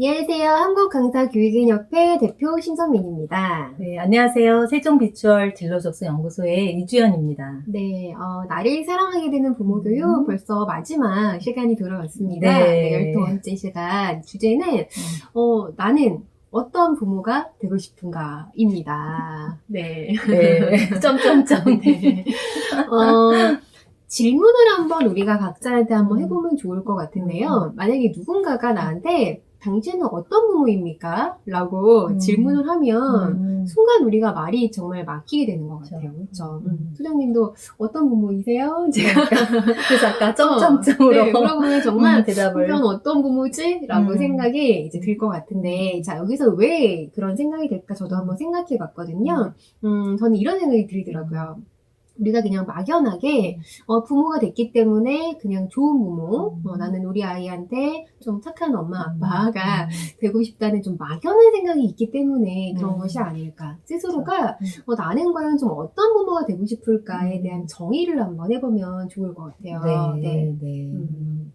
안녕하세요. 한국강사교육인협회 대표 신선민입니다. 네, 안녕하세요. 세종비추얼 진로적성연구소의 이주연입니다. 네, 나를 사랑하게 되는 부모교육 벌써 마지막 시간이 돌아왔습니다. 네. 12번째 시간. 주제는, 나는 어떤 부모가 되고 싶은가입니다. 네. 네, 점점점. 네. 질문을 한번 우리가 각자한테 한번 해보면 좋을 것 같은데요. 만약에 누군가가 나한테 당신은 어떤 부모입니까? 라고 질문을 하면 순간 우리가 말이 정말 막히게 되는 것 같아요. 그렇죠? 소장님도 어떤 부모이세요? 제가 그래서 아까 점점점으로 네, 물어보면 정말 대답을. 그럼 어떤 부모지? 라고 생각이 이제 들 것 같은데, 자, 여기서 왜 그런 생각이 될까 저도 한번 생각해 봤거든요. 저는 이런 생각이 들더라고요. 우리가 그냥 막연하게 부모가 됐기 때문에 그냥 좋은 부모, 나는 우리 아이한테 좀 착한 엄마 아빠가 되고 싶다는 좀 막연한 생각이 있기 때문에 그런 것이 아닐까. 스스로가 나는 과연 좀 어떤 부모가 되고 싶을까에 대한 정의를 한번 해보면 좋을 것 같아요. 네, 네.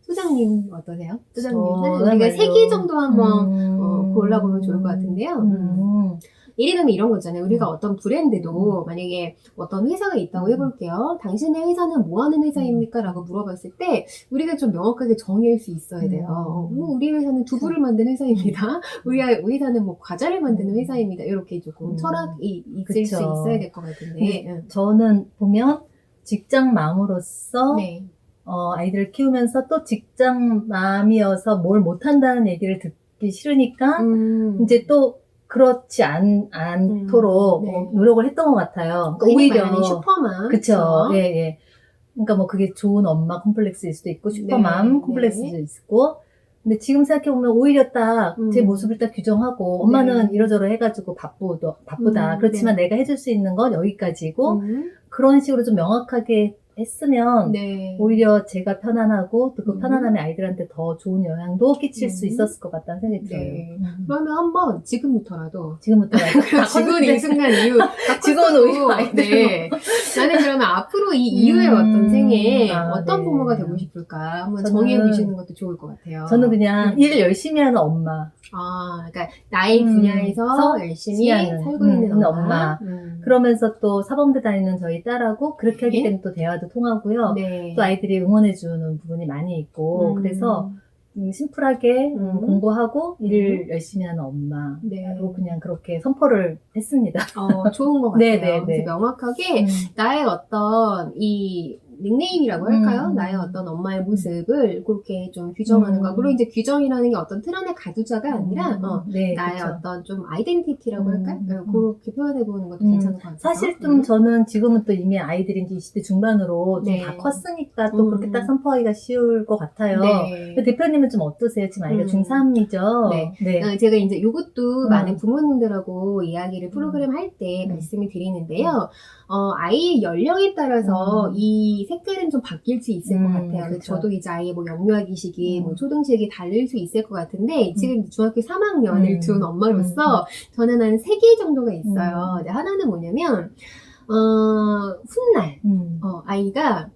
소장님 어떠세요? 소장님은 저야말로. 우리가 3개 정도 한번 골라보면 좋을 것 같은데요. 예를 들면 이런 거 있잖아요. 우리가 어떤 브랜드도 만약에 어떤 회사가 있다고 해볼게요. 당신의 회사는 뭐 하는 회사입니까? 라고 물어봤을 때 우리가 좀 명확하게 정의할 수 있어야 돼요. 우리 회사는 두부를 만드는 회사입니다. 우리 회사는 뭐 과자를 만드는 회사입니다. 이렇게 조금 철학이 있을 그쵸. 수 있어야 될 것 같은데. 저는 보면 직장맘으로서 네. 아이들을 키우면서 또 직장맘이어서 뭘 못한다는 얘기를 듣기 싫으니까 이제 또 그렇지 않도록 네. 노력을 했던 것 같아요. 그러니까 오히려 슈퍼맘. 그쵸. 예, 예. 그러니까 뭐 그게 좋은 엄마 콤플렉스일 수도 있고 슈퍼맘 콤플렉스일 수도 있고. 근데 지금 생각해보면 오히려 딱 제 모습을 딱 규정하고 엄마는 이러저러 해가지고 바쁘다. 그렇지만 내가 해줄 수 있는 건 여기까지고 그런 식으로 좀 명확하게 했으면 오히려 제가 편안하고 또 그 편안함이 아이들한테 더 좋은 영향도 끼칠 수 있었을 것 같다는 생각이 들어요. 그러면 한번 지금부터라도 지금 이 순간 이후 지금은 오히려 아이들 나는 그러면 앞으로 이 이후의 어떤 생에 어떤 부모가 되고 싶을까 한번 정해 보시는 것도 좋을 것 같아요. 저는 그냥 일을 열심히 하는 엄마. 그러니까 나의 분야에서 열심히 살고 있는 엄마. 그러면서 또 사범대 다니는 저희 딸하고 그렇게 하기 때문에 또 대화도 통하고요. 또 아이들이 응원해주는 부분이 많이 있고 그래서 심플하게 공부하고 일을 열심히 하는 엄마로 그냥 그렇게 선포를 했습니다. 좋은 것 같아요. 그래서 명확하게 나의 어떤 이 닉네임이라고 할까요? 나의 어떤 엄마의 모습을 그렇게 좀 규정하는 거. 물론 이제 규정이라는 게 어떤 틀 안에 가두자가 아니라 나의 어떤 좀 아이덴티티라고 할까요? 그렇게 표현해보는 것도 괜찮을 것 같아요. 사실 좀 저는 지금은 또 이미 아이들이 이제 20대 중반으로 좀 다 컸으니까 또 그렇게 딱 선포하기가 쉬울 것 같아요. 대표님은 좀 어떠세요? 지금 아이가 중3이죠? 네. 제가 이제 이것도 많은 부모님들하고 이야기를 프로그램 할 때 말씀을 드리는데요. 아이의 연령에 따라서 이 색깔은 좀 바뀔 수 있을 것 같아요. 그래서 저도 이제 아이의 뭐 영유아기 시기, 뭐 초등시기 다를 수 있을 것 같은데, 지금 중학교 3학년을 둔 엄마로서 저는 한 3개 정도가 있어요. 하나는 뭐냐면, 훗날, 아이가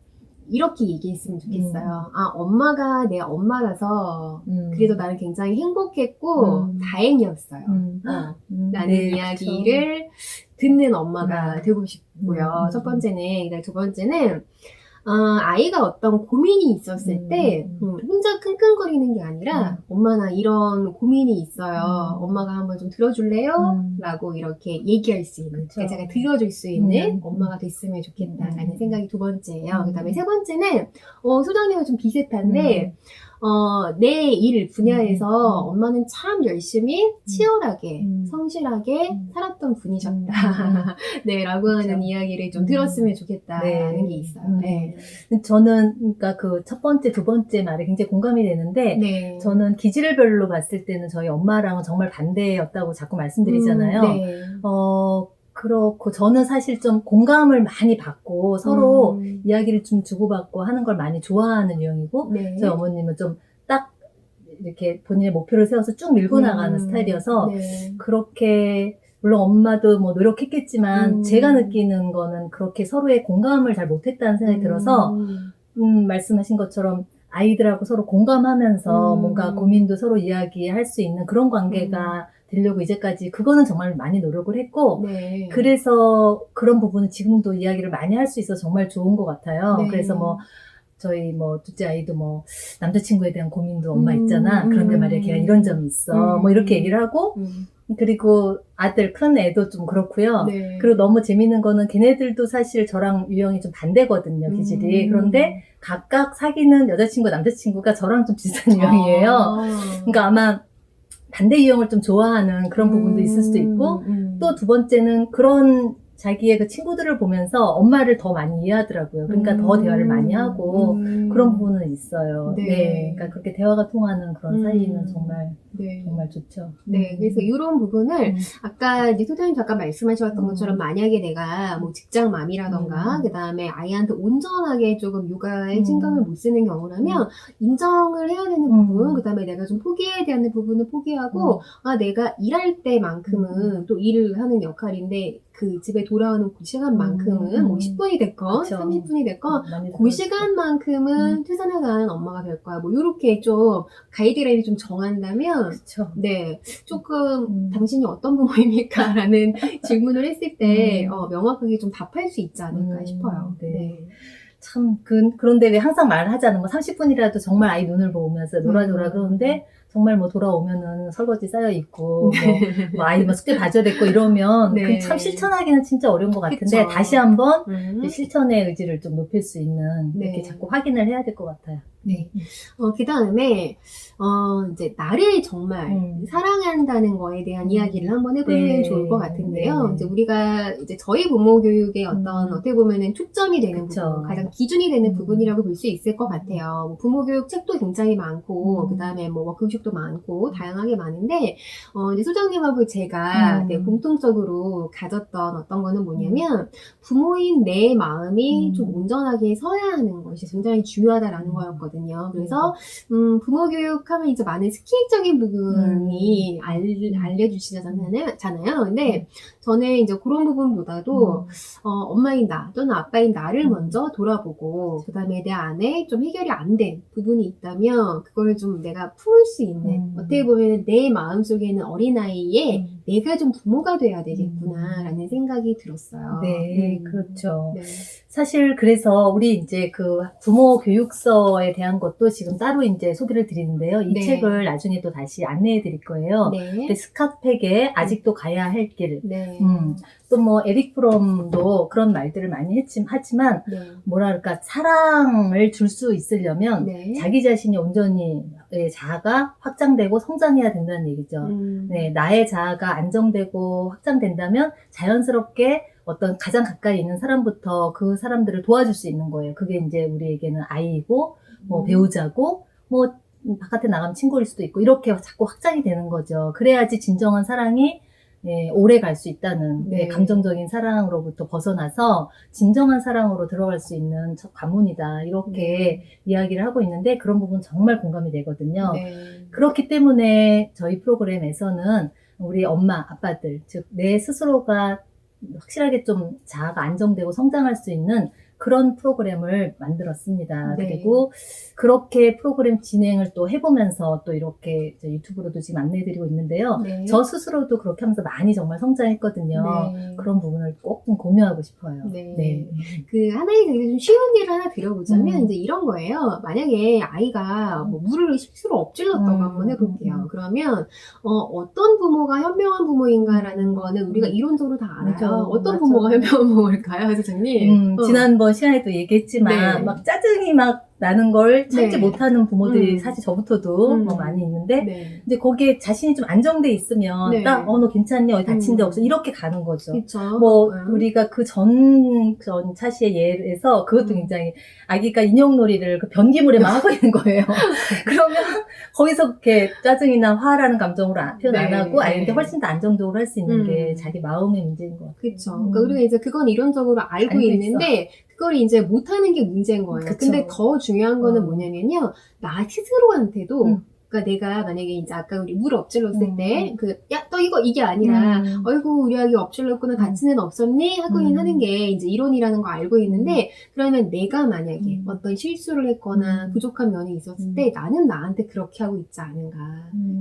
이렇게 얘기했으면 좋겠어요. 엄마가 내 엄마라서 그래도 나는 굉장히 행복했고 다행이었어요. 라는 이야기를 듣는 엄마가 되고 싶고요. 첫 번째는. 그다음 두 번째는 아이가 어떤 고민이 있었을 때 혼자 끙끙거리는 게 아니라 엄마 나 이런 고민이 있어요. 엄마가 한번 좀 들어줄래요? 라고 이렇게 얘기할 수 있는 그러니까 제가 들어줄 수 있는 엄마가 됐으면 좋겠다라는 생각이 두 번째예요. 그 다음에 세 번째는 소장님은 좀 비슷한데 내 일 분야에서 엄마는 참 열심히 치열하게 성실하게 살았던 분이셨다. 네, 라고 하는 이야기를 좀 들었으면 좋겠다라는 게 있어요. 저는 그러니까 그 첫 번째, 두 번째 말에 굉장히 공감이 되는데 저는 기질별로 봤을 때는 저희 엄마랑은 정말 반대였다고 자꾸 말씀드리잖아요. 그렇고 저는 사실 좀 공감을 많이 받고 서로 이야기를 좀 주고받고 하는 걸 많이 좋아하는 유형이고 저희 어머님은 좀 딱 이렇게 본인의 목표를 세워서 쭉 밀고 나가는 스타일이어서 그렇게 물론 엄마도 뭐 노력했겠지만 제가 느끼는 거는 그렇게 서로의 공감을 잘 못했다는 생각이 들어서 말씀하신 것처럼 아이들하고 서로 공감하면서 뭔가 고민도 서로 이야기할 수 있는 그런 관계가 되려고 이제까지 그거는 정말 많이 노력을 했고 네. 그래서 그런 부분은 지금도 이야기를 많이 할 수 있어서 정말 좋은 것 같아요. 네. 그래서 뭐 저희 뭐 둘째 아이도 뭐 남자친구에 대한 고민도 엄마 있잖아. 그런데 말이야 걔가 이런 점이 있어. 뭐 이렇게 얘기를 하고 그리고 아들 큰 애도 좀 그렇고요. 네. 그리고 너무 재밌는 거는 걔네들도 사실 저랑 유형이 좀 반대거든요. 기질이. 그런데 각각 사귀는 여자친구 남자친구가 저랑 좀 비슷한 유형이에요. 그러니까 아마 반대 유형을 좀 좋아하는 그런 부분도 있을 수도 있고 또 두 번째는 그런 자기의 그 친구들을 보면서 엄마를 더 많이 이해하더라고요. 그러니까 더 대화를 많이 하고 그런 부분은 있어요. 네. 네. 그러니까 그렇게 대화가 통하는 그런 사이는 정말 네. 정말 좋죠. 네, 그래서 이런 부분을 아까 이제 소장님 잠깐 말씀하셨던 것처럼 만약에 내가 뭐 직장맘이라던가 그 다음에 아이한테 온전하게 조금 육아에 신경을 못 쓰는 경우라면 인정을 해야 되는 부분, 그 다음에 내가 좀 포기해야 되는 부분은 포기하고 아 내가 일할 때만큼은 또 일을 하는 역할인데 그 집에 돌아오는 그 시간만큼은 뭐 10분이 됐건 그쵸. 30분이 됐건 많이 그 시간만큼은 퇴근을 가는 엄마가 될 거야. 뭐 이렇게 좀 가이드라인을 좀 정한다면 그쵸. 네, 조금 당신이 어떤 부모입니까? 라는 질문을 했을 때 명확하게 좀 답할 수 있지 않을까 싶어요. 네. 네. 참, 그런데 왜 항상 말하잖아. 뭐 30분이라도 정말 아이 눈을 보면서 놀아줘라 그러는데 정말 뭐 돌아오면은 설거지 쌓여있고, 뭐 아이 뭐 숙제 봐줘야 됐고 이러면 네. 그참 실천하기는 진짜 어려운 것 같은데 그쵸. 다시 한번 실천의 의지를 좀 높일 수 있는 네. 이렇게 자꾸 확인을 해야 될 것 같아요. 네. 그 다음에, 이제 나를 정말 사랑한다는 거에 대한 이야기를 한번 해보면 네. 좋을 것 같은데요. 네. 이제 우리가 이제 저희 부모 교육의 어떤 어떻게 보면은 초점이 되는 그쵸. 부분, 가장 기준이 되는 부분이라고 볼 수 있을 것 같아요. 뭐 부모 교육 책도 굉장히 많고, 그 다음에 뭐 워크숍도 많고, 다양하게 많은데, 이제 소장님하고 제가 네, 공통적으로 가졌던 어떤 거는 뭐냐면, 부모인 내 마음이 좀 온전하게 서야 하는 것이 굉장히 중요하다라는 거였거든요. 그래서 부모 교육하면 이제 많은 스킬적인 부분이 알려주시잖아요. 근데 저는 이제 그런 부분보다도 엄마인 나 또는 아빠인 나를 먼저 돌아보고 그 다음에 내 안에 좀 해결이 안 된 부분이 있다면 그걸 좀 내가 풀 수 있는 어떻게 보면 내 마음속에 있는 어린아이에 내가 좀 부모가 돼야 되겠구나라는 생각이 들었어요. 네, 그렇죠. 네. 사실 그래서 우리 이제 그 부모 교육서에 대한 것도 지금 따로 이제 소개를 드리는데요. 이 네. 책을 나중에 또 다시 안내해 드릴 거예요. 네. 근데 스캇 팩의 아직도 가야 할 길. 네. 또 뭐 에릭 프롬도 그런 말들을 많이 하지만 네. 뭐랄까 사랑을 줄 수 있으려면 네. 자기 자신이 온전히 자아가 확장되고 성장해야 된다는 얘기죠. 네, 나의 자아가 안정되고 확장된다면 자연스럽게 어떤 가장 가까이 있는 사람부터 그 사람들을 도와줄 수 있는 거예요. 그게 이제 우리에게는 아이고, 뭐 배우자고, 뭐 바깥에 나가면 친구일 수도 있고 이렇게 자꾸 확장이 되는 거죠. 그래야지 진정한 사랑이 오래 갈 수 있다는 네. 감정적인 사랑으로부터 벗어나서 진정한 사랑으로 들어갈 수 있는 첫 관문이다. 이렇게 이야기를 하고 있는데 그런 부분 정말 공감이 되거든요. 네. 그렇기 때문에 저희 프로그램에서는 우리 엄마, 아빠들, 즉 내 스스로가 확실하게 좀 자아가 안정되고 성장할 수 있는 그런 프로그램을 만들었습니다. 네. 그리고 그렇게 프로그램 진행을 또 해보면서 또 이렇게 유튜브로도 지금 안내해드리고 있는데요. 네. 저 스스로도 그렇게 하면서 많이 정말 성장했거든요. 네. 그런 부분을 꼭 좀 공유하고 싶어요. 네. 그 하나의 되게 좀 쉬운 예를 하나 드려보자면 이제 이런 거예요. 만약에 아이가 뭐 물을 실수로 엎질렀다고 한번 해볼게요. 그러면 어떤 부모가 현명한 부모인가라는 거는 우리가 이론적으로 다 알아요. 맞아, 어떤 맞아. 부모가 현명한 부모일까요, 선생님? 지난번 시간에도 얘기했지만 네. 막 짜증이 막 나는 걸 참지 네. 못하는 부모들이 사실 저부터도 뭐 음. 많이 있는데 네. 이제 거기에 자신이 좀 안정돼 있으면 네. 딱 너 괜찮니? 어디 다친 데 없어? 이렇게 가는 거죠. 그쵸. 뭐 우리가 그 전 차시의 예에서 그것도 굉장히 아기가 인형놀이를 그 변기물에 막 하고 있는 거예요. 그러면 거기서 이렇게 짜증이나 화라는 감정으로 표현 안 네. 하고 아이한테 네. 훨씬 더 안정적으로 할 수 있는 게 자기 마음의 문제인 것 같아요. 그쵸. 그러니까 우리가 이제 그건 이론적으로 알고 알고 있는데, 그걸 이제 못하는 게 문제인 거예요. 그쵸. 근데 더 중요한 거는 뭐냐면요. 나 스스로한테도 그러니까 내가 만약에 이제 아까 우리 물 엎질렀을 때, 야, 너 이게 아니라, 어이구, 우리 아기 엎질렀구나, 다친 애는 없었니? 하고는 하는 게 이제 이론이라는 거 알고 있는데, 그러면 내가 만약에 어떤 실수를 했거나 부족한 면이 있었을 때, 나는 나한테 그렇게 하고 있지 않은가.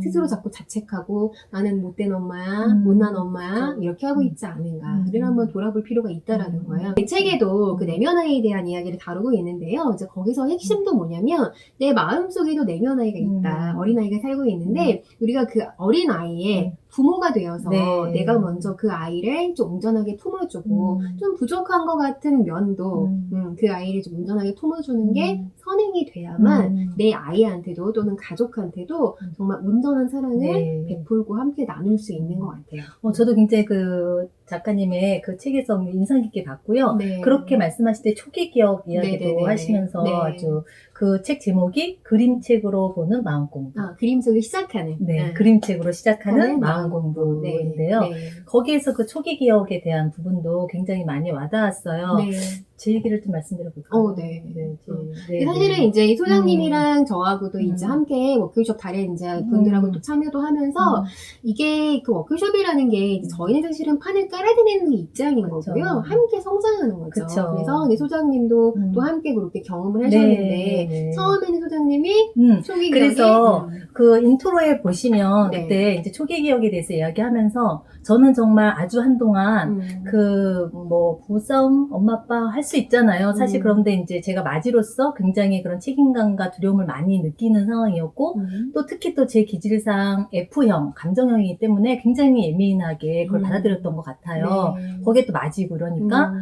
스스로 자꾸 자책하고, 나는 못된 엄마야, 못난 엄마야, 이렇게 하고 있지 않은가를 한번 돌아볼 필요가 있다라는 거예요. 이 책에도 그 내면 아이에 대한 이야기를 다루고 있는데요. 이제 거기서 핵심도 뭐냐면, 내 마음속에도 내면 아이가 있다. 어린아이가 살고 있는데 우리가 그 어린아이의 부모가 되어서 네. 내가 먼저 그 아이를 좀 온전하게 품어주고 좀 부족한 것 같은 면도 그 아이를 좀 온전하게 품어주는 게 선행이 돼야만 내 아이한테도 또는 가족한테도 정말 온전한 사랑을 네. 베풀고 함께 나눌 수 있는 것 같아요. 저도 굉장히 그 작가님의 그 책에서 인상 깊게 봤고요. 네. 그렇게 말씀하실 때 초기 기억 이야기도 네네네. 하시면서 네. 아주 그 책 제목이 그림책으로 보는 마음 공부. 그림 속에 시작하는. 네, 그림책으로 시작하는 하는 마음 마음 공부인데요. 네. 거기에서 그 초기 기억에 대한 부분도 굉장히 많이 와닿았어요. 네. 제 얘기를 좀 말씀드려볼까요? 네. 네, 사실은 이제 이 소장님이랑 저하고도 이제 함께 워크숍 다른 이제 분들하고 또 참여도 하면서 이게 그 워크숍이라는 게 이제 저희는 사실은 판을 깔아드리는 입장인 그쵸. 거고요. 함께 성장하는 거죠. 그쵸. 그래서 이제 소장님도 또 함께 그렇게 경험을 하셨는데 네. 처음에는 소장님이 초기 그래서 기억이 그 인트로에 보시면 네. 그때 이제 초기 기억에 대해서 이야기하면서 저는 정말 아주 한동안 그 뭐 부부싸움 엄마 아빠 할 수 있잖아요. 사실 그런데 이제 제가 맞이로서 굉장히 그런 책임감과 두려움을 많이 느끼는 상황이었고 또 특히 또 제 기질상 F형 감정형이기 때문에 굉장히 예민하게 그걸 받아들였던 것 같아요. 네. 거기에 또 맞이고 이러니까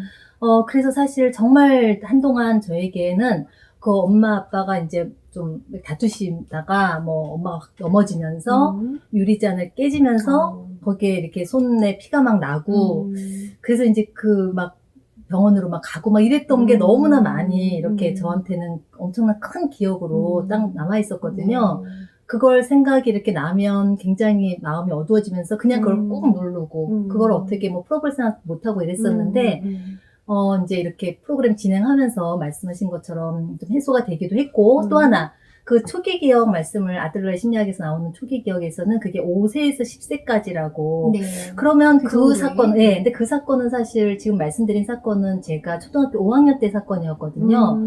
그래서 사실 정말 한동안 저에게는 그 엄마 아빠가 이제 좀 다투시다가 뭐 엄마가 확 넘어지면서 유리잔을 깨지면서 거기에 이렇게 손에 피가 막 나고 그래서 이제 그 막 병원으로 막 가고 막 이랬던 게 너무나 많이 이렇게 저한테는 엄청난 큰 기억으로 딱 남아 있었거든요. 네. 그걸 생각이 이렇게 나면 굉장히 마음이 어두워지면서 그냥 그걸 꾹 누르고 그걸 어떻게 뭐 풀어볼 생각 못하고 이랬었는데 이제 이렇게 프로그램 진행하면서 말씀하신 것처럼 좀 해소가 되기도 했고, 또 하나, 그 초기 기억 말씀을 아들러의 심리학에서 나오는 초기 기억에서는 그게 5세에서 10세까지라고. 네. 그러면 그 그 정도에? 사건, 네. 근데 그 사건은 사실 지금 말씀드린 사건은 제가 초등학교 5학년 때 사건이었거든요.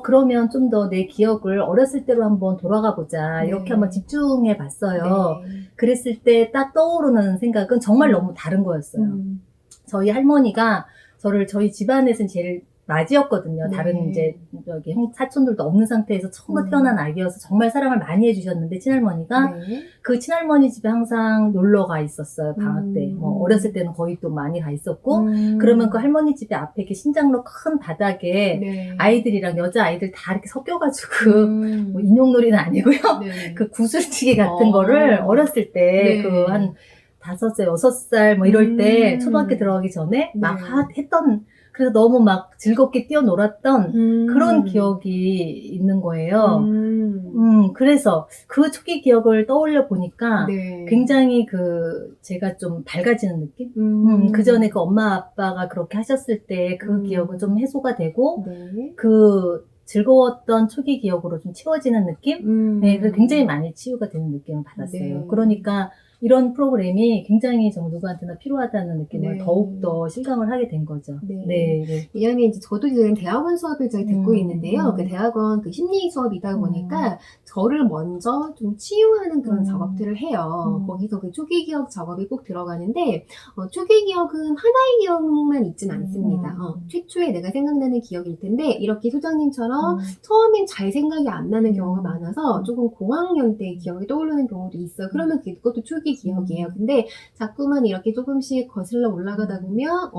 그러면 좀 더 내 기억을 어렸을 때로 한번 돌아가 보자. 이렇게 네. 한번 집중해 봤어요. 네. 그랬을 때 딱 떠오르는 생각은 정말 너무 다른 거였어요. 저희 할머니가 저희 집안에서는 제일 맞이였거든요. 네. 다른 이제 여기 사촌들도 없는 상태에서 처음으로 태어난 아기여서 정말 사랑을 많이 해주셨는데 친할머니가 네. 그 친할머니 집에 항상 놀러 가 있었어요. 방학 때. 뭐 어렸을 때는 거의 또 많이 가 있었고 그러면 그 할머니 집에 앞에 이렇게 신장로 큰 바닥에 네. 아이들이랑 여자 아이들 다 이렇게 섞여가지고 뭐 인형놀이는 아니고요. 네. 그 구슬치기 같은 거를 어렸을 때 네. 그 한 5살, 6살 뭐 이럴 때 초등학교 들어가기 전에 막 했던 그래서 너무 막 즐겁게 뛰어놀았던 그런 기억이 있는 거예요. 그래서 그 초기 기억을 떠올려 보니까 네. 굉장히 제가 좀 밝아지는 느낌? 그 전에 그 엄마 아빠가 그렇게 하셨을 때 그 기억은 좀 해소가 되고 네. 그 즐거웠던 초기 기억으로 좀 치워지는 느낌? 네, 그래서 굉장히 많이 치유가 되는 느낌을 받았어요. 네. 그러니까 이런 프로그램이 굉장히 정말 누구한테나 필요하다는 느낌을 네. 더욱더 실감을 하게 된 거죠. 네. 네. 왜냐면 이제 저도 지금 대학원 수업을 잘 듣고 있는데요. 그 대학원 그 심리 수업이다 보니까 저를 먼저 좀 치유하는 그런 작업들을 해요. 거기서 그 초기 기억 작업이 꼭 들어가는데 초기 기억은 하나의 기억만 있진 않습니다. 최초에 내가 생각나는 기억일 텐데 이렇게 소장님처럼 처음엔 잘 생각이 안 나는 경우가 많아서 조금 고학년 때 기억이 떠오르는 경우도 있어요. 그러면 그것도 초기 기억이에요. 근데 자꾸만 이렇게 조금씩 거슬러 올라가다 보면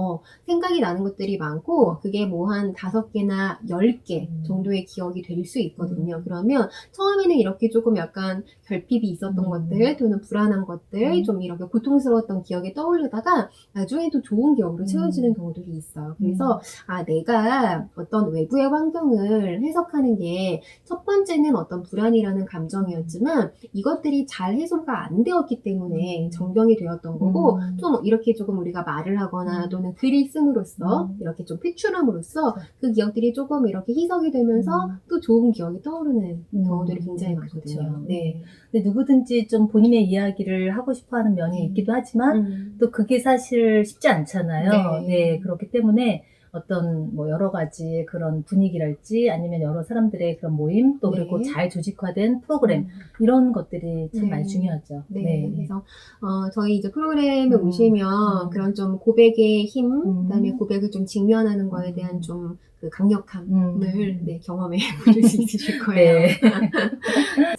생각이 나는 것들이 많고 그게 뭐 한 5개나 10개 정도의 기억이 될 수 있거든요. 그러면 처음에는 이렇게 조금 약간 결핍이 있었던 것들 또는 불안한 것들 좀 이렇게 고통스러웠던 기억이 떠오르다가 나중에 또 좋은 기억으로 채워지는 경우들이 있어요. 그래서 내가 어떤 외부의 환경을 해석하는 게 첫 번째는 어떤 불안이라는 감정이었지만 이것들이 잘 해소가 안 되었기 때문에 때문에 정병이 되었던 거고 좀 이렇게 조금 우리가 말을 하거나 또는 글을 씀으로써 이렇게 좀 표출함으로써 그 기억들이 조금 이렇게 희석이 되면서 또 좋은 기억이 떠오르는 경우들이 굉장히 많거든요. 그렇죠. 네. 근데 누구든지 좀 본인의 이야기를 하고 싶어하는 면이 있기도 하지만 또 그게 사실 쉽지 않잖아요. 네, 그렇기 때문에 어떤 뭐 여러 가지 그런 분위기랄지 아니면 여러 사람들의 그런 모임 또 그리고 잘 조직화된 프로그램 이런 것들이 참 많이 중요하죠. 네. 그래서 저희 이제 프로그램에 오시면 그런 좀 고백의 힘, 그다음에 고백을 좀 직면하는 거에 대한 좀 그 강력함을 경험해 보실 수 있으실 거예요.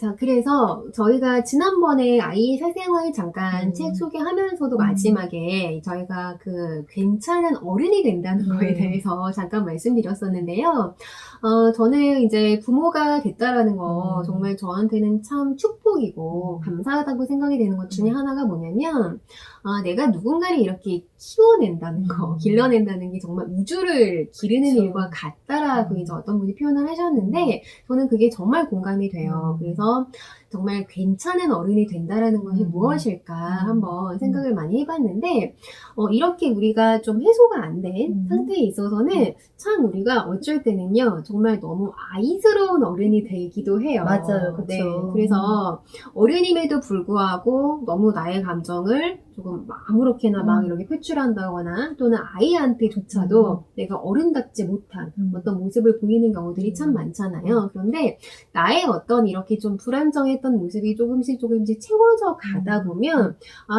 자, 그래서 저희가 지난번에 아이의 사생활 잠깐 책 소개하면서도 마지막에 저희가 그 괜찮은 어른이 된다는 거에 대해서 잠깐 말씀드렸었는데요. 저는 이제 부모가 됐다라는 거 정말 저한테는 참 축복이고 감사하다고 생각이 되는 것 중에 하나가 뭐냐면 내가 누군가를 이렇게 키워낸다는 거, 길러낸다는 게 정말 우주를 기르는 일과 같다라고 이제 어떤 분이 표현을 하셨는데 저는 그게 정말 공감이 돼요. 그래서 정말 괜찮은 어른이 된다라는 것이 무엇일까 한번 생각을 많이 해봤는데 이렇게 우리가 좀 해소가 안 된 상태에 있어서는 참 우리가 어쩔 때는요 정말 너무 아이스러운 어른이 되기도 해요. 맞아요. 그렇죠. 네, 그래서 어른임에도 불구하고 너무 나의 감정을 조금 아무렇게나 막 이렇게 표출한다거나 또는 아이한테조차도 내가 어른답지 못한 어떤 모습을 보이는 경우들이 참 많잖아요. 그런데 나의 어떤 이렇게 좀 불안정했던 모습이 조금씩 채워져 가다 보면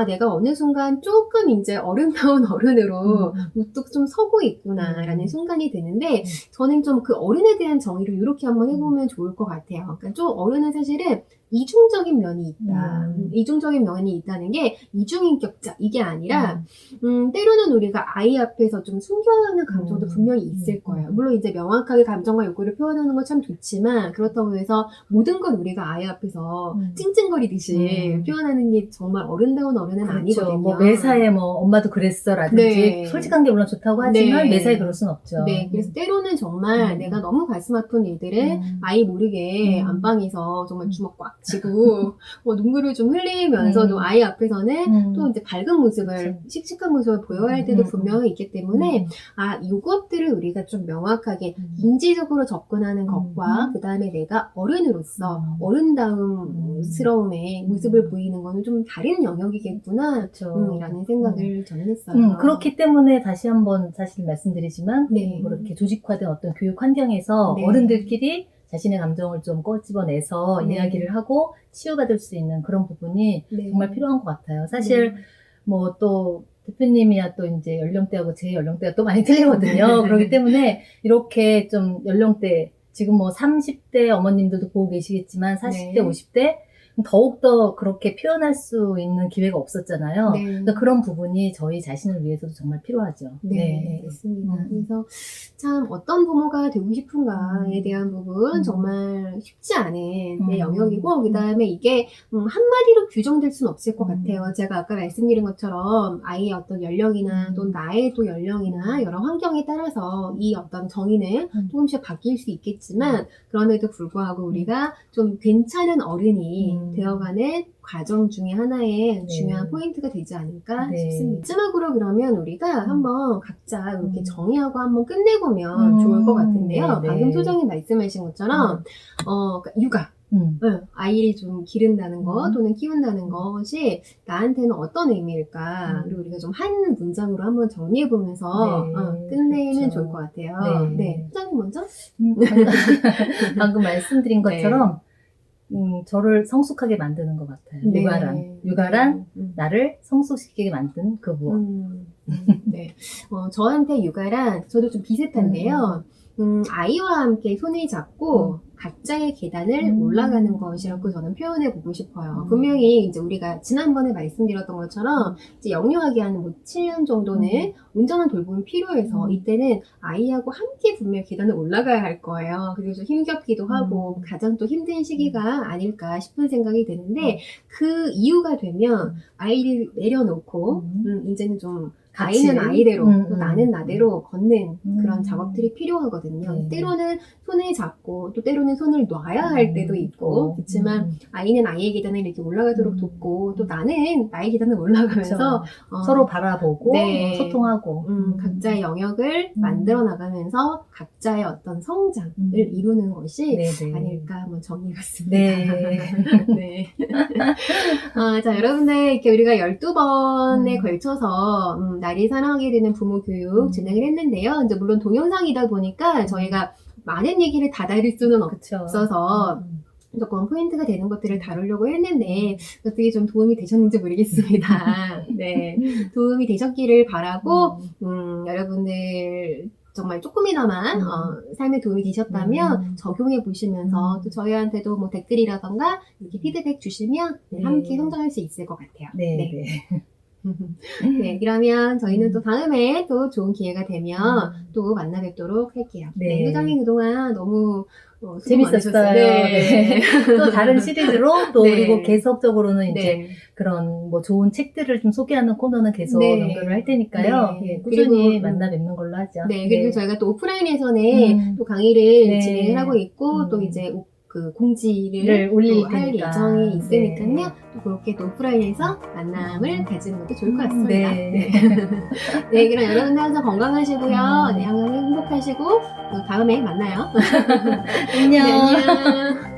내가 어느 순간 조금 이제 어른다운 어른으로 우뚝 좀 서고 있구나라는 순간이 드는데 저는 좀 그 어른에 대한 정의를 이렇게 한번 해보면 좋을 것 같아요. 그러니까 좀 어른은 사실은 이중적인 면이 있다. 이중적인 면이 있다는 게 이중인격자 이게 아니라 때로는 우리가 아이 앞에서 좀 숨겨야 하는 감정도 분명히 있을 거예요. 물론 이제 명확하게 감정과 욕구를 표현하는 건 참 좋지만 그렇다고 해서 모든 걸 우리가 아이 앞에서 찡찡거리듯이 표현하는 게 정말 어른다운 어른은 그렇죠. 아니거든요. 뭐 매사에 뭐 엄마도 그랬어 라든지 솔직한 게 물론 좋다고 하지만 매사에 그럴 순 없죠. 네, 그래서 때로는 정말 내가 너무 가슴 아픈 일들을 아이 모르게 안방에서 정말 주먹 꽉 쥐고 눈물을 좀 흘리면서도 아이 앞에서는 또 이제 밝은 모습을 씩씩한 모습을 보여야 할 때도 분명히 있기 때문에 이것들을 우리가 좀 명확하게 인지적으로 접근하는 것과 그 다음에 내가 어른으로서 어른다움스러움의 모습을 보이는 거는 좀 다른 영역이겠구나 라는 생각을 저는 했어요. 그렇기 때문에 다시 한번 사실 말씀드리지만 그렇게 조직화된 어떤 교육 환경에서 어른들끼리 자신의 감정을 좀 꺼집어내서 이야기를 하고 치유받을 수 있는 그런 부분이 정말 필요한 것 같아요. 사실 뭐 또 대표님이야 또 이제 연령대하고 제 연령대가 또 많이 틀리거든요. 그렇기 때문에 이렇게 좀 연령대 지금 뭐 30대 어머님들도 보고 계시겠지만 40대, 50대 더욱더 그렇게 표현할 수 있는 기회가 없었잖아요. 그러니까 그런 부분이 저희 자신을 위해서도 정말 필요하죠. 맞습니다. 그래서 참 어떤 부모가 되고 싶은가에 대한 부분 정말 쉽지 않은 내 영역이고 그 다음에 이게 한마디로 규정될 수는 없을 것 같아요. 제가 아까 말씀드린 것처럼 아이의 어떤 연령이나 또 나의 또 연령이나 여러 환경에 따라서 이 어떤 정의는 조금씩 바뀔 수 있겠지만 그럼에도 불구하고 우리가 좀 괜찮은 어른이 되어가는 과정 중에 하나의 중요한 포인트가 되지 않을까 싶습니다. 마지막으로 그러면 우리가 한번 각자 이렇게 정의하고 한번 끝내보면 좋을 것 같은데요. 방금 소장님 말씀하신 것처럼 그러니까 육아 아이를 좀 기른다는 거 또는 키운다는 것이 나한테는 어떤 의미일까 그리고 우리가 좀 한 문장으로 한번 정리해보면서 끝내면 좋을 것 같아요. 소장님 먼저? 방금 말씀드린 것처럼 저를 성숙하게 만드는 것 같아요. 육아란 나를 성숙시키게 만든 그 무엇. 저한테 육아란 저도 좀 비슷한데요. 아이와 함께 손을 잡고 각자의 계단을 올라가는 것이라고 저는 표현해 보고 싶어요. 분명히 이제 우리가 지난번에 말씀드렸던 것처럼 이제 영유아기 한 뭐 7년 정도는 온전한 돌봄이 필요해서 이때는 아이하고 함께 분명히 계단을 올라가야 할 거예요. 그리고 좀 힘겹기도 하고 가장 또 힘든 시기가 아닐까 싶은 생각이 드는데 그 이유가 되면 아이를 내려놓고 이제는 좀 아이는 아이대로 또 나는 나대로 걷는 음. 그런 작업들이 필요하거든요. 네. 때로는 손을 잡고 또 때로는 손을 놔야 할 때도 있고 그렇지만 아이는 아이의 계단을 이렇게 올라가도록 돕고 또 나는 나의 계단을 올라가면서 서로 바라보고 네. 소통하고 각자의 영역을 만들어 나가면서 각자의 어떤 성장을 이루는 것이 아닐까 한번 정리해 봤습니다. 네. 네. 자, 여러분들 이렇게 우리가 12번에 걸쳐서 나를 사랑하게 되는 부모 교육 진행을 했는데요. 이제 물론 동영상이다 보니까 저희가 많은 얘기를 다 다룰 수는 없어서 조금 포인트가 되는 것들을 다루려고 했는데 어떻게 좀 도움이 되셨는지 모르겠습니다. 네, 도움이 되셨기를 바라고 여러분들 정말 조금이나마 삶에 도움이 되셨다면 적용해 보시면서 또 저희한테도 뭐 댓글이라던가 이렇게 피드백 주시면 함께 성장할 수 있을 것 같아요. 네. 네, 그러면 저희는 또 다음에 또 좋은 기회가 되면 또 만나 뵙도록 할게요. 네, 회장님 그동안 너무 재밌었어요. 네. 또 다른 시리즈로 또 네. 그리고 계속적으로는 이제 네. 그런 뭐 좋은 책들을 좀 소개하는 코너는 계속 네. 연결을 할 테니까요. 네. 꾸준히 그리고, 만나 뵙는 걸로 하죠. 네, 그리고 저희가 또 오프라인에서는 또 강의를 진행을 하고 있고 또 이제 그 공지를 올릴 할 테니까. 예정이 있으니까요. 또 그렇게 또 오프라인에서 만남을 가지는 것도 좋을 것 같습니다. 네. 네, 그럼 여러분들 항상 건강하시고요. 네, 항상 행복하시고 또 다음에 만나요. 안녕. 네, 안녕.